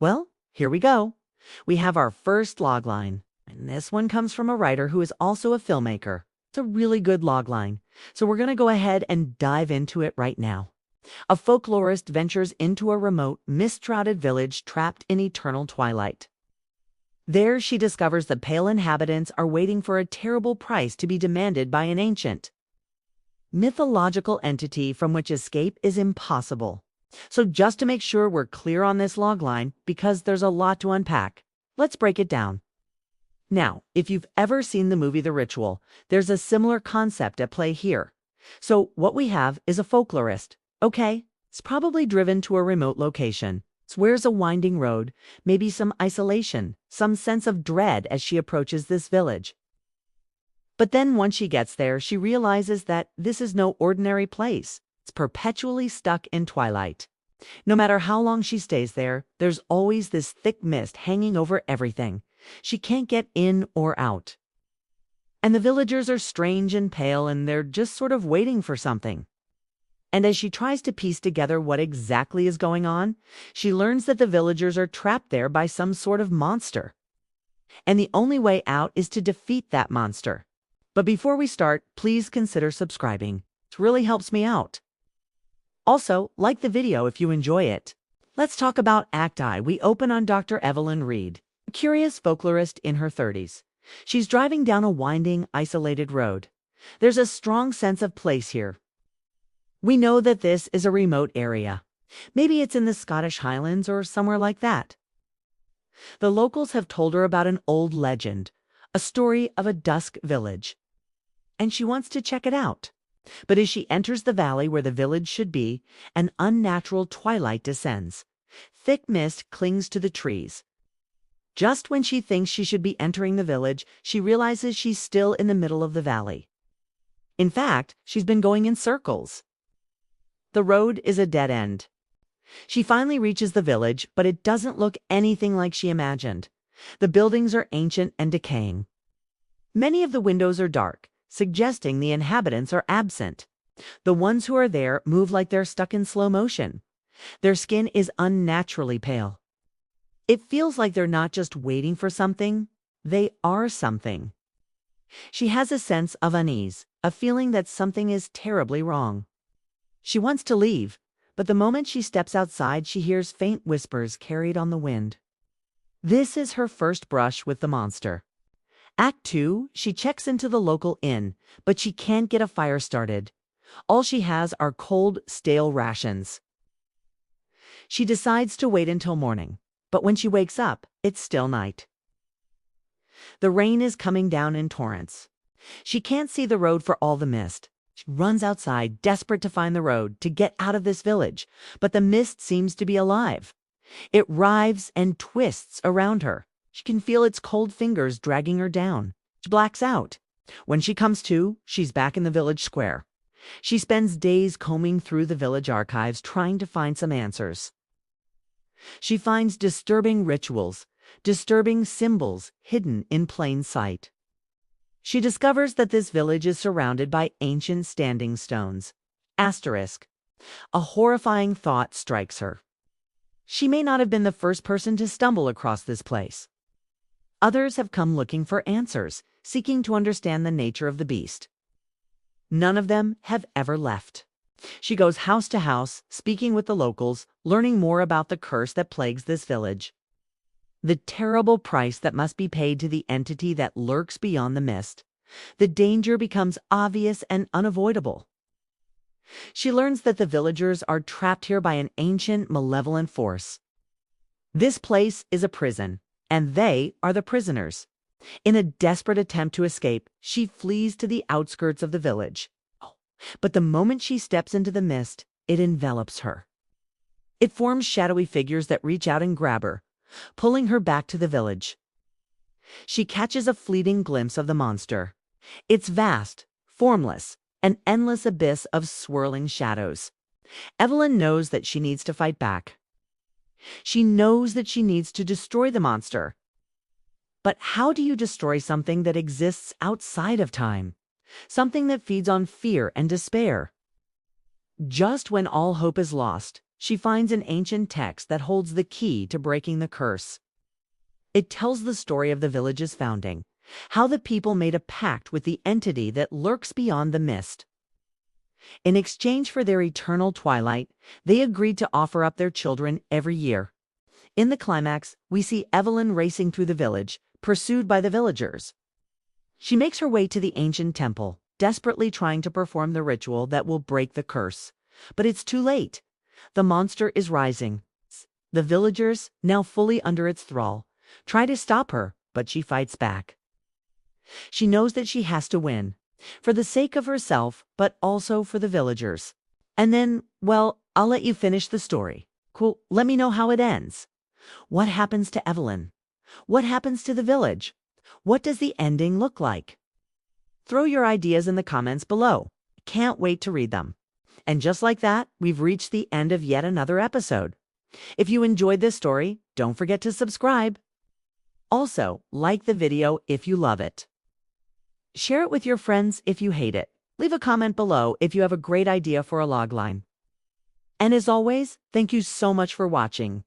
Well, here we go. We have our first logline, and this one comes from a writer who is also a filmmaker. It's a really good logline, so we're going to go ahead and dive into it right now. A folklorist ventures into a remote, mist-shrouded village trapped in eternal twilight. There she discovers the pale inhabitants are waiting for a terrible price to be demanded by an ancient, mythological entity from which escape is impossible. So just to make sure we're clear on this logline, because there's a lot to unpack, let's break it down. Now, if you've ever seen the movie The Ritual, there's a similar concept at play here. So what we have is a folklorist. Okay, it's probably driven to a remote location. Swears a winding road, maybe some isolation, some sense of dread as she approaches this village. But then once she gets there, she realizes that this is no ordinary place. It's perpetually stuck in twilight. No matter how long she stays there, there's always this thick mist hanging over everything. She can't get in or out. And the villagers are strange and pale, and they're just sort of waiting for something. And as she tries to piece together what exactly is going on, she learns that the villagers are trapped there by some sort of monster. And the only way out is to defeat that monster. But before we start, please consider subscribing. It really helps me out. Also, like the video if you enjoy it. Let's talk about Act I. We open on Dr. Evelyn Reed, a curious folklorist in her 30s. She's driving down a winding, isolated road. There's a strong sense of place here. We know that this is a remote area. Maybe it's in the Scottish Highlands or somewhere like that. The locals have told her about an old legend, a story of a Dusk Village. And she wants to check it out. But as she enters the valley where the village should be, an unnatural twilight descends. Thick mist clings to the trees. Just when she thinks she should be entering the village, she realizes she's still in the middle of the valley. In fact, she's been going in circles. The road is a dead end. She finally reaches the village, but it doesn't look anything like she imagined. The buildings are ancient and decaying. Many of the windows are dark, suggesting the inhabitants are absent. The ones who are there move like they're stuck in slow motion. Their skin is unnaturally pale. It feels like they're not just waiting for something, they are something. She has a sense of unease, a feeling that something is terribly wrong. She wants to leave, but the moment she steps outside, she hears faint whispers carried on the wind. This is her first brush with the monster. Act II, she checks into the local inn, but she can't get a fire started. All she has are cold, stale rations. She decides to wait until morning, but when she wakes up, it's still night. The rain is coming down in torrents. She can't see the road for all the mist. She runs outside, desperate to find the road, to get out of this village, but the mist seems to be alive. It writhes and twists around her. She can feel its cold fingers dragging her down. She blacks out. When she comes to, she's back in the village square. She spends days combing through the village archives trying to find some answers. She finds disturbing rituals, disturbing symbols hidden in plain sight. She discovers that this village is surrounded by ancient standing stones. Asterisk. A horrifying thought strikes her. She may not have been the first person to stumble across this place. Others have come looking for answers, seeking to understand the nature of the beast. None of them have ever left. She goes house to house, speaking with the locals, learning more about the curse that plagues this village. The terrible price that must be paid to the entity that lurks beyond the mist. The danger becomes obvious and unavoidable. She learns that the villagers are trapped here by an ancient, malevolent force. This place is a prison, and they are the prisoners. In a desperate attempt to escape, she flees to the outskirts of the village. But the moment she steps into the mist, it envelops her. It forms shadowy figures that reach out and grab her, pulling her back to the village. She catches a fleeting glimpse of the monster. It's vast, formless, an endless abyss of swirling shadows. Evelyn knows that she needs to fight back. She knows that she needs to destroy the monster. But how do you destroy something that exists outside of time? Something that feeds on fear and despair? Just when all hope is lost, she finds an ancient text that holds the key to breaking the curse. It tells the story of the village's founding, how the people made a pact with the entity that lurks beyond the mist. In exchange for their eternal twilight, they agreed to offer up their children every year. In the climax, we see Evelyn racing through the village, pursued by the villagers. She makes her way to the ancient temple, desperately trying to perform the ritual that will break the curse. But it's too late. The monster is rising. The villagers, now fully under its thrall, try to stop her, but she fights back. She knows that she has to win, for the sake of herself, but also for the villagers. And then, well, I'll let you finish the story. Cool, let me know how it ends. What happens to Evelyn? What happens to the village? What does the ending look like? Throw your ideas in the comments below. Can't wait to read them. And just like that, we've reached the end of yet another episode. If you enjoyed this story, don't forget to subscribe. Also, like the video if you love it. Share it with your friends if you hate it. Leave a comment below if you have a great idea for a logline. And as always, thank you so much for watching.